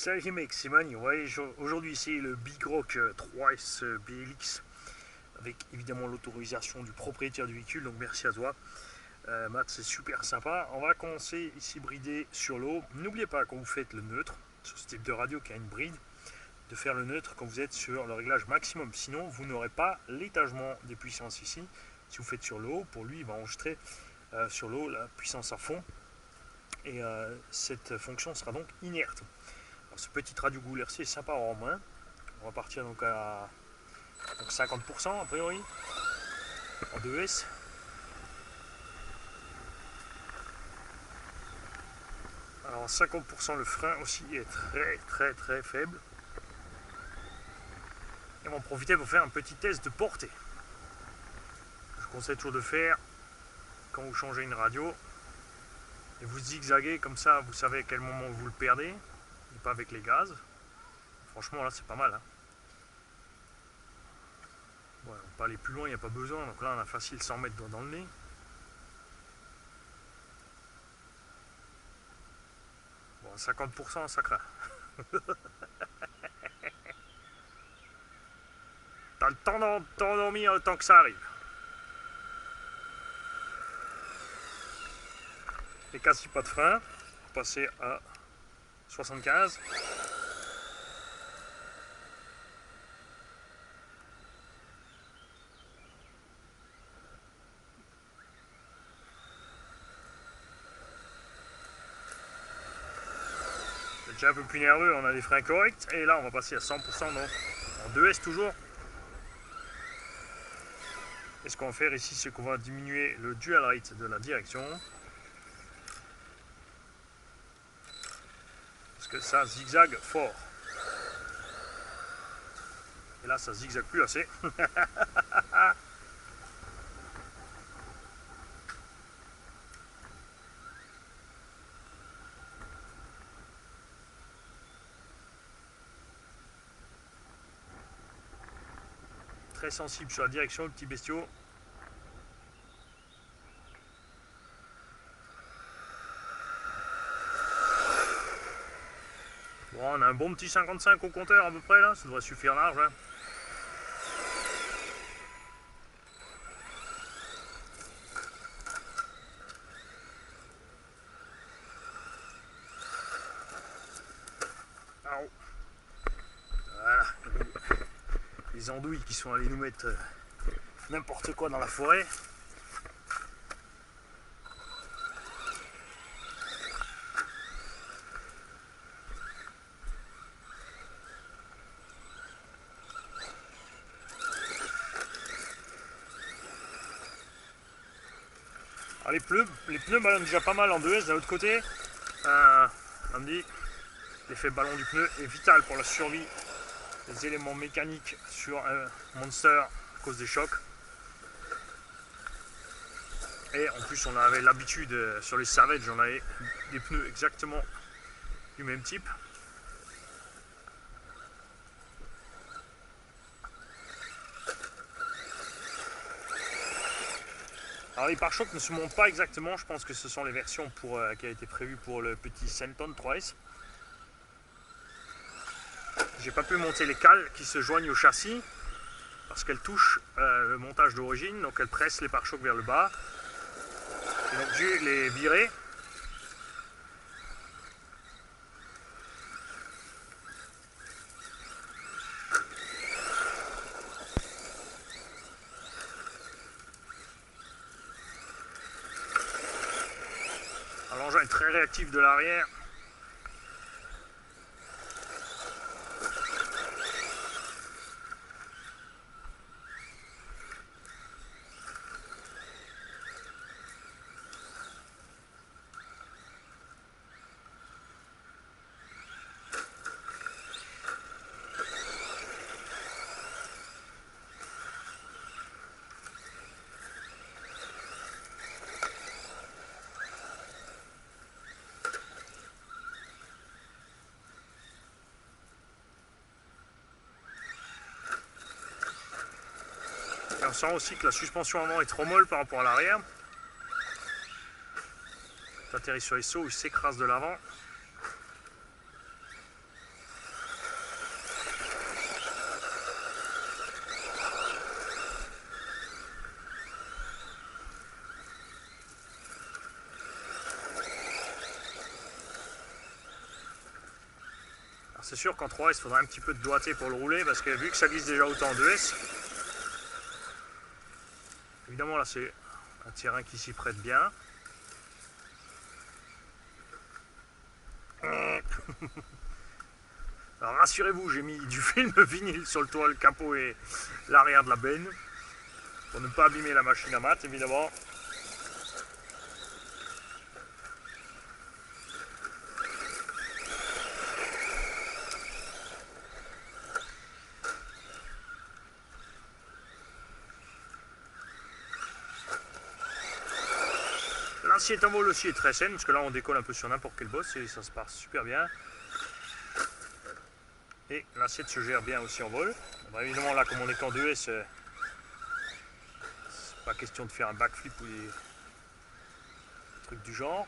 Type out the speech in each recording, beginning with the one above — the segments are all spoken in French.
Salut les mecs, c'est Mani. Ouais, aujourd'hui c'est le Big Rock 3S BLX avec évidemment l'autorisation du propriétaire du véhicule, donc merci à toi. Matt, c'est super sympa. On va commencer ici bridé sur l'eau. N'oubliez pas quand vous faites le neutre, sur ce type de radio qui a une bride, de faire le neutre quand vous êtes sur le réglage maximum. Sinon, vous n'aurez pas l'étagement des puissances ici. Si vous faites sur l'eau, pour lui, il va enregistrer sur l'eau la puissance à fond. Et cette fonction sera donc inerte. Alors, ce petit radio Google RC est sympa en main. On va partir donc à 50% a priori en 2S. Alors 50% le frein aussi est très faible. Et on va en profiter pour faire un petit test de portée. Je conseille toujours de faire quand vous changez une radio et vous zigzaguez comme ça, vous savez à quel moment vous le perdez et pas avec les gaz. Franchement là c'est pas mal. Bon, on va pas aller plus loin, il n'y a pas besoin. Donc là on a facile 100 mètres dans le nez. Bon 50% ça craint. T'as le temps de t'endormir le temps que ça arrive. Et casse pas de frein, passer à 75. C'est déjà un peu plus nerveux, on a des freins corrects. Et là on va passer à 100% donc en 2S toujours. Et ce qu'on va faire ici, c'est qu'on va diminuer le dual rate de la direction. Parce que ça zigzague fort. Et là, ça zigzague plus assez. Très sensible sur la direction, le petit bestiau. Bon, on a un bon petit 55 au compteur à peu près là, ça devrait suffire large. Hein. Voilà. Les andouilles qui sont allés nous mettre n'importe quoi dans la forêt. Alors les pneus ballonnent déjà pas mal en 2S de l'autre côté. On me dit l'effet ballon du pneu est vital pour la survie des éléments mécaniques sur un Monster à cause des chocs. Et en plus on avait l'habitude sur les Savage, on avait des pneus exactement du même type. Alors les pare-chocs ne se montent pas exactement, je pense que ce sont les versions qui ont été prévues pour le petit Senton 3S. J'ai pas pu monter les cales qui se joignent au châssis parce qu'elles touchent le montage d'origine, donc elles pressent les pare-chocs vers le bas. Et donc j'ai dû les virer. L'engin est très réactif de l'arrière. Et on sent aussi que la suspension avant est trop molle par rapport à l'arrière. Tu atterris sur les sauts, il s'écrase de l'avant. c'est sûr qu'en 3S, il faudra un petit peu de doigté pour le rouler, parce que vu que ça glisse déjà autant en 2S, évidemment là c'est un terrain qui s'y prête bien. Alors rassurez-vous, j'ai mis du film vinyle sur le toit, le capot et l'arrière de la benne, pour ne pas abîmer la machine à maths évidemment. L'assiette en vol aussi est très saine, parce que là on décolle un peu sur n'importe quel boss et ça se passe super bien. Et l'assiette se gère bien aussi en vol. Bon, évidemment là comme on est qu'en 2S, c'est pas question de faire un backflip ou des trucs du genre.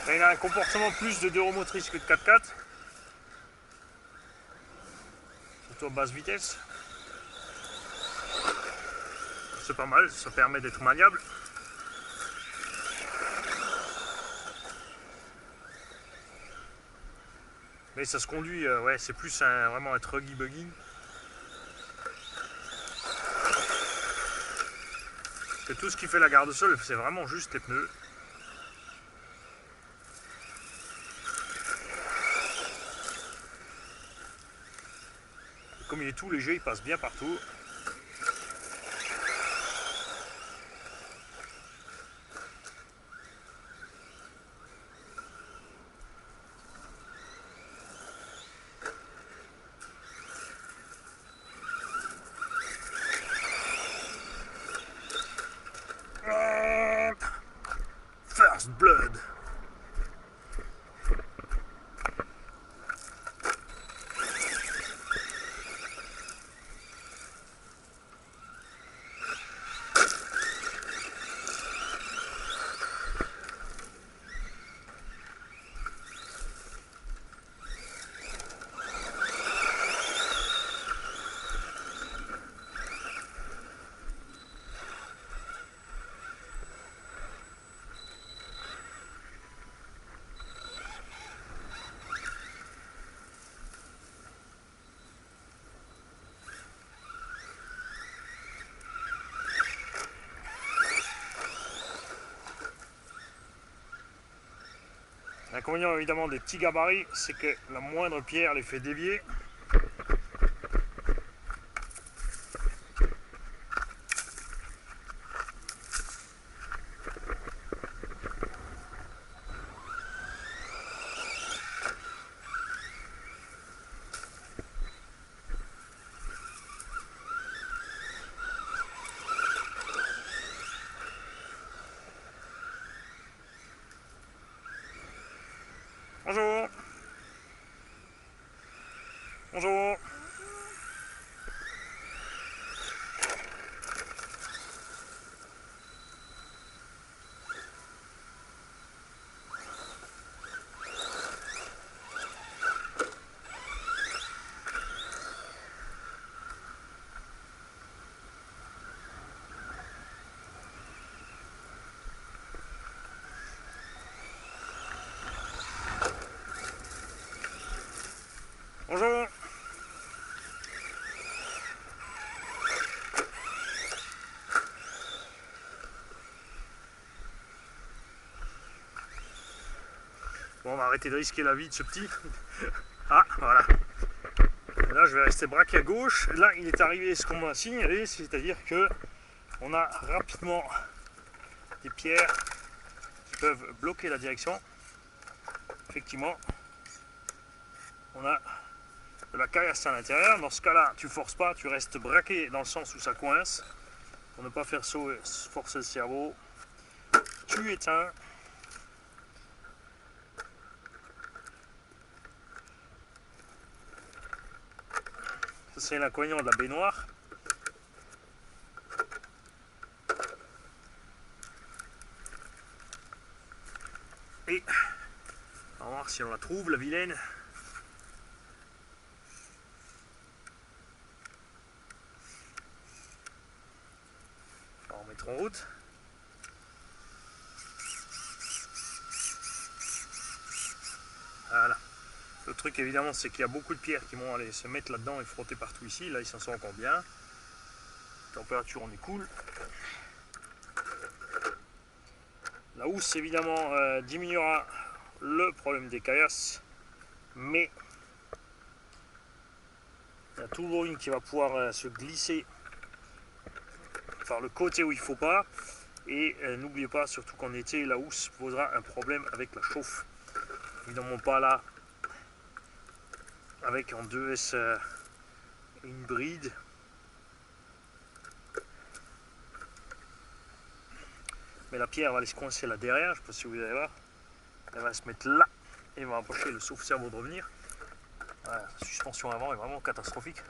Il a un comportement plus de 2 roues motrices que de 4x4. Surtout à basse vitesse. C'est pas mal, ça permet d'être maniable. Mais ça se conduit, ouais, c'est plus vraiment un truggy buggy. Que tout ce qui fait la garde-sol, c'est vraiment juste les pneus. Comme il est tout léger, il passe bien partout. First Blood. L'inconvénient évidemment des petits gabarits, c'est que la moindre pierre les fait dévier. Bonjour. Bonjour. arrêter de risquer la vie de ce petit. Ah, voilà. Et là, je vais rester braqué à gauche. Là, il est arrivé ce qu'on m'a signalé, c'est-à-dire que on a rapidement des pierres qui peuvent bloquer la direction. Effectivement, on a de la caillasse à l'intérieur. Dans ce cas-là, tu forces pas, tu restes braqué dans le sens où ça coince. Pour ne pas faire forcer le cerveau, tu éteins. Ça, c'est l'inconvénient de la baignoire. Et on va voir si on la trouve, la vilaine. On va remettre en route. Voilà. Le truc évidemment, c'est qu'il y a beaucoup de pierres qui vont aller se mettre là-dedans et frotter partout ici. Là, ils s'en sont encore bien. Température, on est cool. La housse évidemment diminuera le problème des caillasses, mais il y a toujours une qui va pouvoir se glisser par le côté où il ne faut pas. Et n'oubliez pas, surtout qu'en été, la housse posera un problème avec la chauffe. Évidemment pas là, avec en 2S une bride. Mais la pierre va aller se coincer là derrière, je ne sais pas si vous allez voir. Elle va se mettre là et va empêcher le sauve-cerveau de revenir. Voilà, la suspension avant est vraiment catastrophique.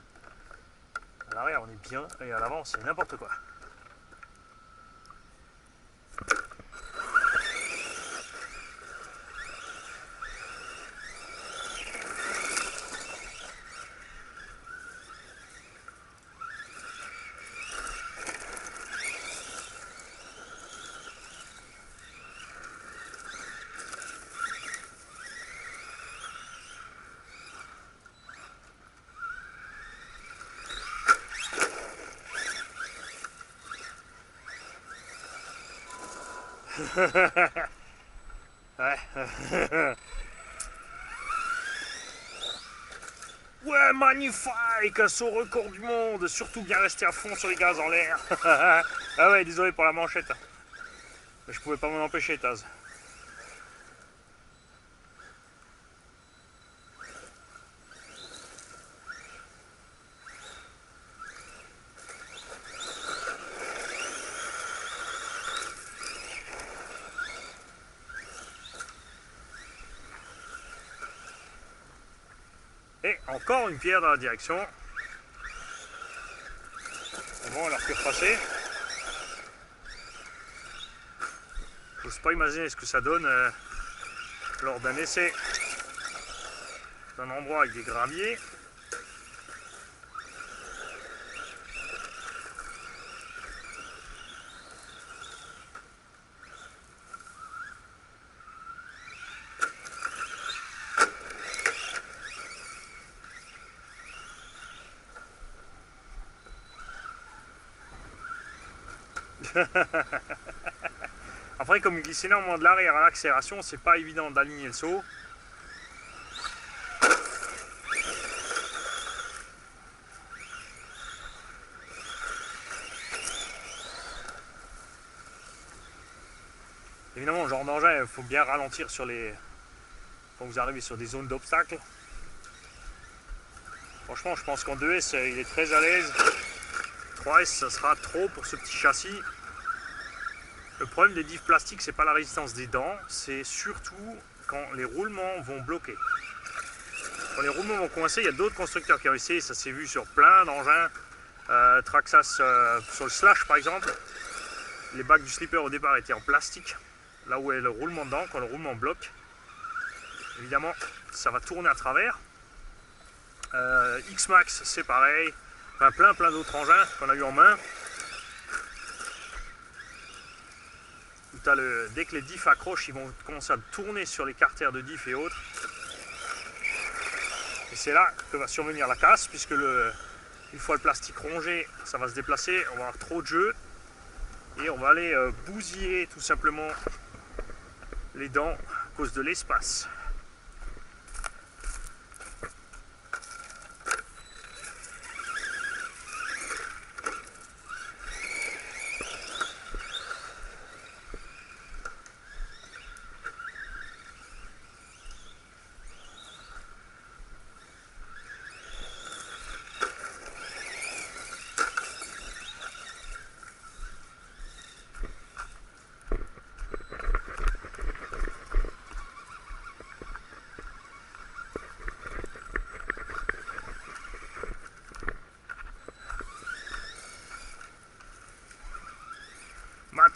À l'arrière on est bien et à l'avant c'est n'importe quoi. Ouais. Ouais, magnifique, saut record du monde. Surtout bien rester à fond sur les gaz en l'air. Ah ouais, désolé pour la manchette. Je pouvais pas m'en empêcher, Taz. Et encore une pierre dans la direction. Bon, on l'a repasser. Je n'ose pas imaginer ce que ça donne lors d'un essai d'un endroit avec des graviers. Après, comme il glisse énormément de l'arrière à l'accélération, c'est pas évident d'aligner le saut. Évidemment, ce genre d'engin, il faut bien ralentir sur les... quand vous arrivez sur des zones d'obstacles. Franchement, je pense qu'en 2S, il est très à l'aise. 3S, ça sera trop pour ce petit châssis. Le problème des diffs plastiques, c'est pas la résistance des dents, c'est surtout quand les roulements vont bloquer. Quand les roulements vont coincer, il y a d'autres constructeurs qui ont essayé, ça s'est vu sur plein d'engins. Traxxas sur le Slash par exemple, les bacs du slipper au départ étaient en plastique, là où est le roulement dedans, quand le roulement bloque, évidemment ça va tourner à travers. X-Max c'est pareil, enfin plein d'autres engins qu'on a eu en main. Dès que les diffs accrochent, ils vont commencer à tourner sur les carters de diff et autres. Et c'est là que va survenir la casse, puisque une fois le plastique rongé, ça va se déplacer, on va avoir trop de jeu. Et on va aller bousiller tout simplement les dents à cause de l'espace.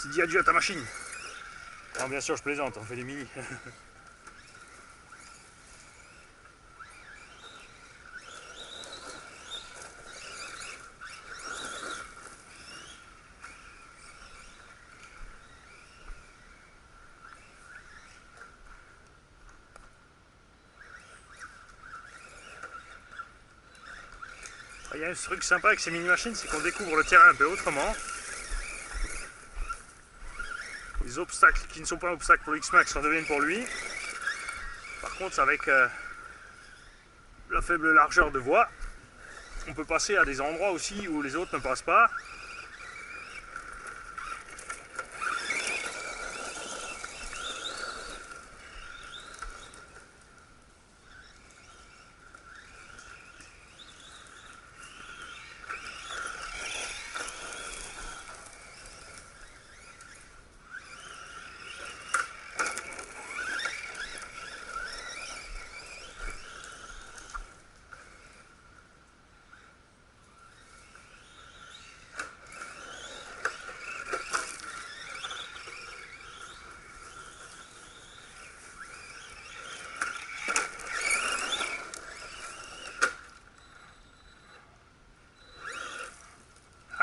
tu dis adieu à ta machine. Non, bien sûr, je plaisante, on fait des mini. Il y a un truc sympa avec ces mini-machines, c'est qu'on découvre le terrain un peu autrement. Les obstacles qui ne sont pas obstacles pour X-Max en deviennent pour lui. Par contre, avec la faible largeur de voie, on peut passer à des endroits aussi où les autres ne passent pas.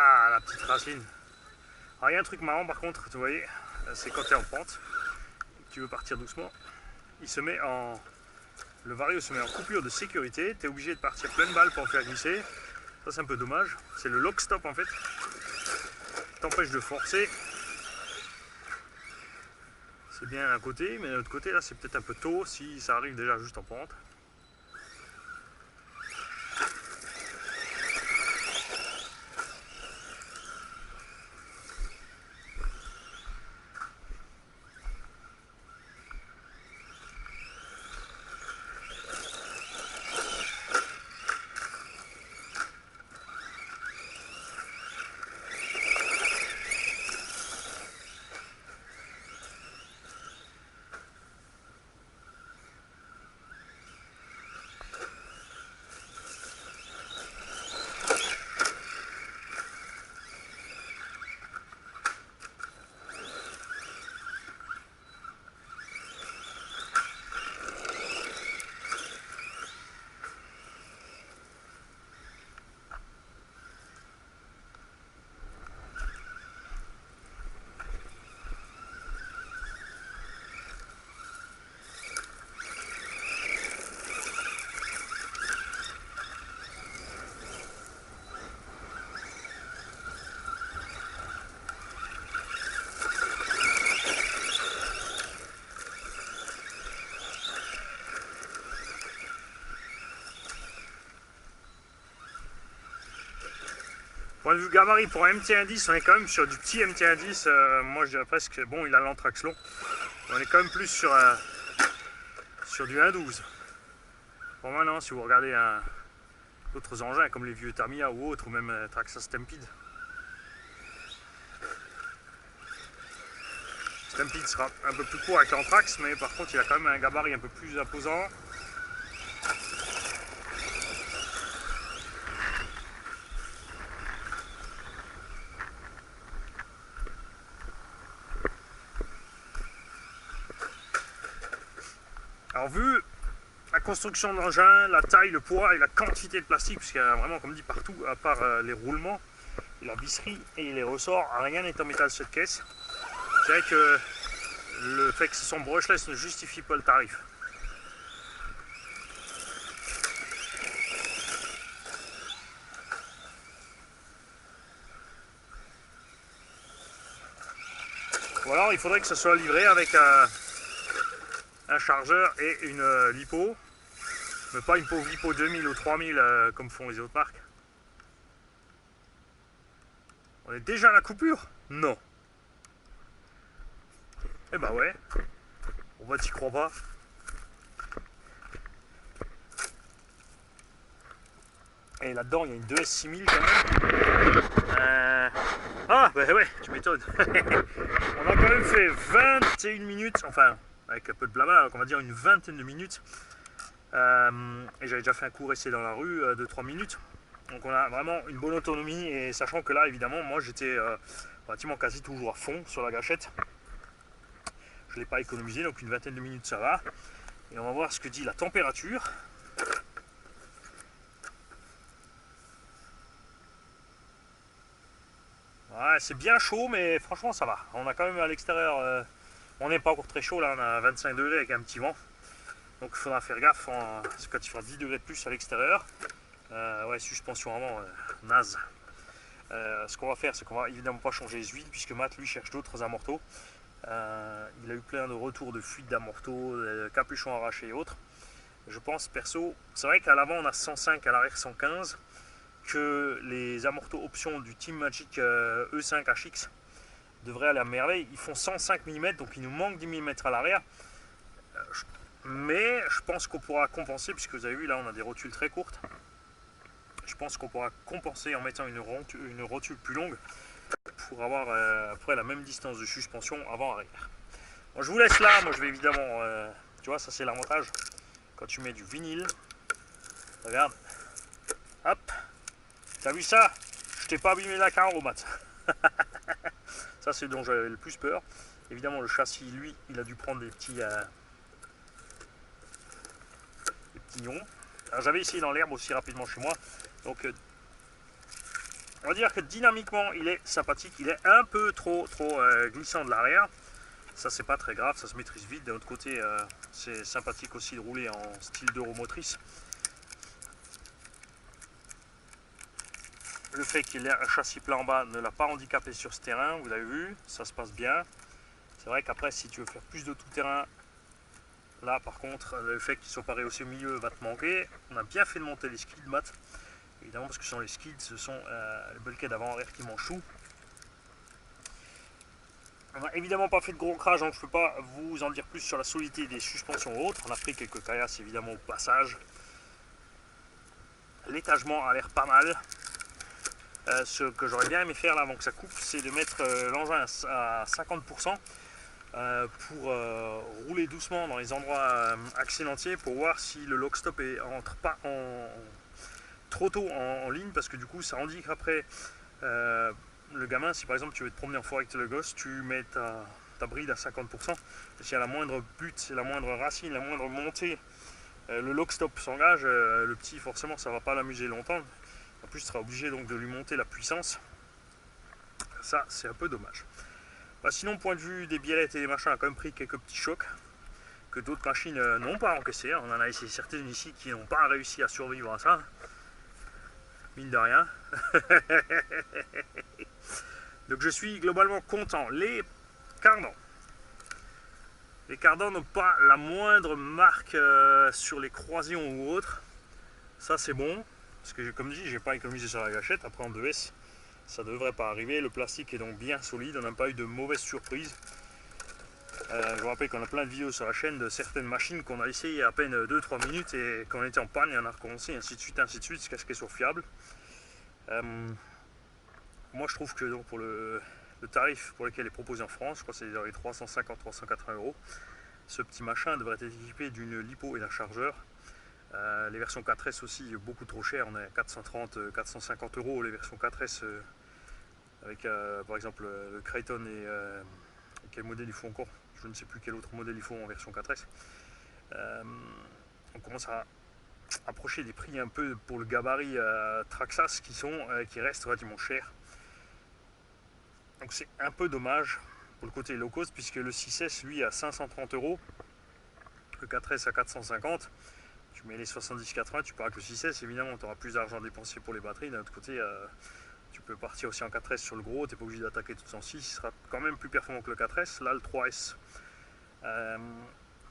Ah, la petite racine. Alors il y a un truc marrant par contre, vous voyez, c'est quand tu es en pente, tu veux partir doucement, il se met en... Le vario se met en coupure de sécurité, tu es obligé de partir pleine balle pour en faire glisser. Ça c'est un peu dommage, c'est le lock stop en fait, t'empêche de forcer. C'est bien à côté, mais de l'autre côté là c'est peut-être un peu tôt si ça arrive déjà juste en pente. Point de vue gabarit pour un MT110, on est quand même sur du petit MT110, moi je dirais presque, bon il a l'anthrax long, on est quand même plus sur du 1.12. Bon maintenant si vous regardez d'autres engins comme les vieux Tamiya ou autres, ou même Traxxas Stampede. Stampede sera un peu plus court avec l'anthrax, mais par contre il a quand même un gabarit un peu plus imposant. Alors vu la construction de l'engin, la taille, le poids et la quantité de plastique, puisqu'il y a vraiment comme dit partout, à part les roulements, et la visserie et les ressorts, rien n'est en métal cette caisse. Je dirais que le fait que ce soit brushless ne justifie pas le tarif. Ou alors il faudrait que ce soit livré avec un chargeur et une lipo, mais pas une pauvre lipo 2000 ou 3000 comme font les autres marques. On est déjà à la coupure? Non. Eh ben ouais, on va t'y croire pas. Et là-dedans il y a une 2S6000 quand même. Ah bah ouais, tu m'étonnes. On a quand même fait 21 minutes, enfin avec un peu de blabla, on va dire une vingtaine de minutes. Et j'avais déjà fait un court essai dans la rue de 3 minutes. Donc on a vraiment une bonne autonomie, et sachant que là évidemment moi j'étais relativement quasi toujours à fond sur la gâchette. Je ne l'ai pas économisé, donc une vingtaine de minutes ça va. Et on va voir ce que dit la température. Ouais, c'est bien chaud, mais franchement ça va. On a quand même à l'extérieur, on n'est pas encore très chaud là, on a 25 degrés avec un petit vent. Donc il faudra faire gaffe quand il fera 10 degrés de plus à l'extérieur. Ouais, suspension avant, naze. Ce qu'on va faire, c'est qu'on va évidemment pas changer les huiles, puisque Matt lui cherche d'autres amortos. Il a eu plein de retours de fuite d'amortos, capuchons arrachés et autres. Je pense perso, c'est vrai qu'à l'avant on a 105, à l'arrière 115, que les amortos options du Team Magic E5 HX devraient aller à merveille. Ils font 105 mm, donc il nous manque 10 mm à l'arrière. Mais je pense qu'on pourra compenser, puisque vous avez vu là on a des rotules très courtes. Je pense qu'on pourra compenser en mettant une rotule plus longue pour avoir après la même distance de suspension avant-arrière. Bon, je vous laisse là, moi je vais évidemment, tu vois, ça c'est l'avantage quand tu mets du vinyle. Regarde, hop, t'as vu ça? Je t'ai pas abîmé la carreau, Matt. Ça c'est dont j'avais le plus peur. Évidemment le châssis, lui, il a dû prendre des petits nions. Alors j'avais essayé dans l'herbe aussi rapidement chez moi, donc on va dire que dynamiquement il est sympathique, il est un peu trop glissant de l'arrière. Ça c'est pas très grave, ça se maîtrise vite. D'un autre côté c'est sympathique aussi de rouler en style d'euromotrice. Le fait qu'il ait un châssis plat en bas ne l'a pas handicapé sur ce terrain, vous l'avez vu, ça se passe bien. C'est vrai qu'après si tu veux faire plus de tout terrain, là par contre le fait qu'il soit pas rehaussé au milieu va te manquer. On a bien fait de monter les skids, Matt. Évidemment parce que ce sont les skids, ce sont les bulkheads avant-arrière qui m'enchouent. On n'a évidemment pas fait de gros crash, donc je ne peux pas vous en dire plus sur la solidité des suspensions ou autres. On a pris quelques caillasses évidemment au passage. L'étagement a l'air pas mal. Ce que j'aurais bien aimé faire là avant que ça coupe, c'est de mettre l'engin à 50% pour rouler doucement dans les endroits accidentiers pour voir si le lock stop entre pas trop tôt en ligne, parce que du coup ça handicaperait le gamin. Si par exemple tu veux te promener en forêt avec le gosse, tu mets ta bride à 50%, et si à la moindre butte, la moindre racine, la moindre montée, le lock stop s'engage, le petit forcément ça va pas l'amuser longtemps. En plus, tu seras obligé donc de lui monter la puissance. Ça, c'est un peu dommage. Bah, sinon, point de vue des biellettes et des machins, on a quand même pris quelques petits chocs que d'autres machines n'ont pas encaissés. On en a essayé certaines ici qui n'ont pas réussi à survivre à ça. Mine de rien. Donc je suis globalement content. Les cardans. Les cardans n'ont pas la moindre marque sur les croisillons ou autres. Ça, c'est bon. Parce que comme dit, j'ai pas économisé sur la gâchette. Après en 2S, ça devrait pas arriver. Le plastique est donc bien solide. On n'a pas eu de mauvaises surprises. Je vous rappelle qu'on a plein de vidéos sur la chaîne de certaines machines qu'on a essayé à peine 2-3 minutes et qu'on était en panne et on a recommencé, ainsi de suite, jusqu'à ce qu'elles soient fiables. Moi je trouve que donc, pour le tarif pour lequel il est proposé en France, je crois que c'est dans les 350-380 €, ce petit machin devrait être équipé d'une lipo et d'un chargeur. Les versions 4S aussi beaucoup trop chères, on est à 430-450 € les versions 4S avec par exemple le Kraton et quel modèle il faut encore, je ne sais plus quel autre modèle il faut en version 4S. On commence à approcher des prix un peu pour le gabarit Traxxas qui restent relativement chers. Donc c'est un peu dommage pour le côté low cost, puisque le 6S lui à 530 €, le 4S à 450. Tu mets les 70-80, tu pars avec le 6S, évidemment tu auras plus d'argent dépensé pour les batteries. D'un autre côté, tu peux partir aussi en 4S sur le gros, tu n'es pas obligé d'attaquer tout en 6, il sera quand même plus performant que le 4S. Là le 3S,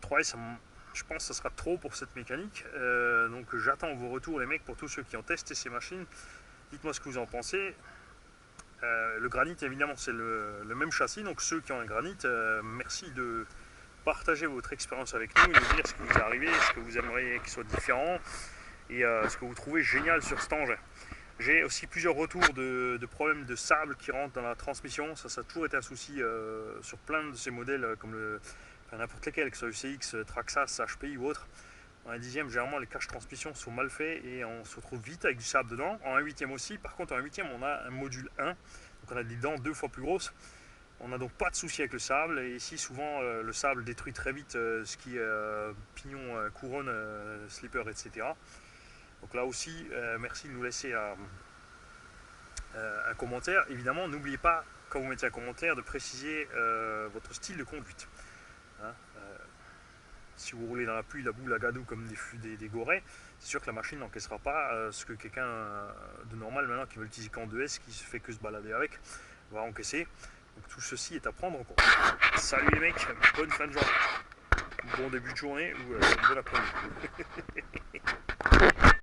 3S je pense que ça sera trop pour cette mécanique. Donc j'attends vos retours les mecs, pour tous ceux qui ont testé ces machines. Dites-moi ce que vous en pensez. Le granit évidemment c'est le même châssis, donc ceux qui ont un granit, merci de partager votre expérience avec nous et nous dire ce qui vous est arrivé, ce que vous aimeriez qu'il soit différent et ce que vous trouvez génial sur cet engin. J'ai aussi plusieurs retours de problèmes de sable qui rentrent dans la transmission. Ça a toujours été un souci sur plein de ces modèles, comme n'importe lesquels, que ce soit UCX, Traxxas, HPI ou autre. En 1/10, généralement les caches transmission sont mal faits et on se retrouve vite avec du sable dedans. En 1/8 aussi, par contre en 1/8 on a un module 1, donc Donc on a des dents 2 fois plus grosses. On n'a donc pas de souci avec le sable. Et ici, souvent, le sable détruit très vite ce qui est pignon, couronne, slipper, etc. Donc là aussi, merci de nous laisser un commentaire. Évidemment, n'oubliez pas, quand vous mettez un commentaire, de préciser votre style de conduite. Hein, si vous roulez dans la pluie, la boue, la gadoue comme des gorées, c'est sûr que la machine n'encaissera pas ce que quelqu'un de normal maintenant qui veut l'utiliser qu'en 2S, qui se fait que se balader avec, va encaisser. Donc tout ceci est à prendre en compte. Salut les mecs, bonne fin de journée, bon début de journée ou bon après-midi.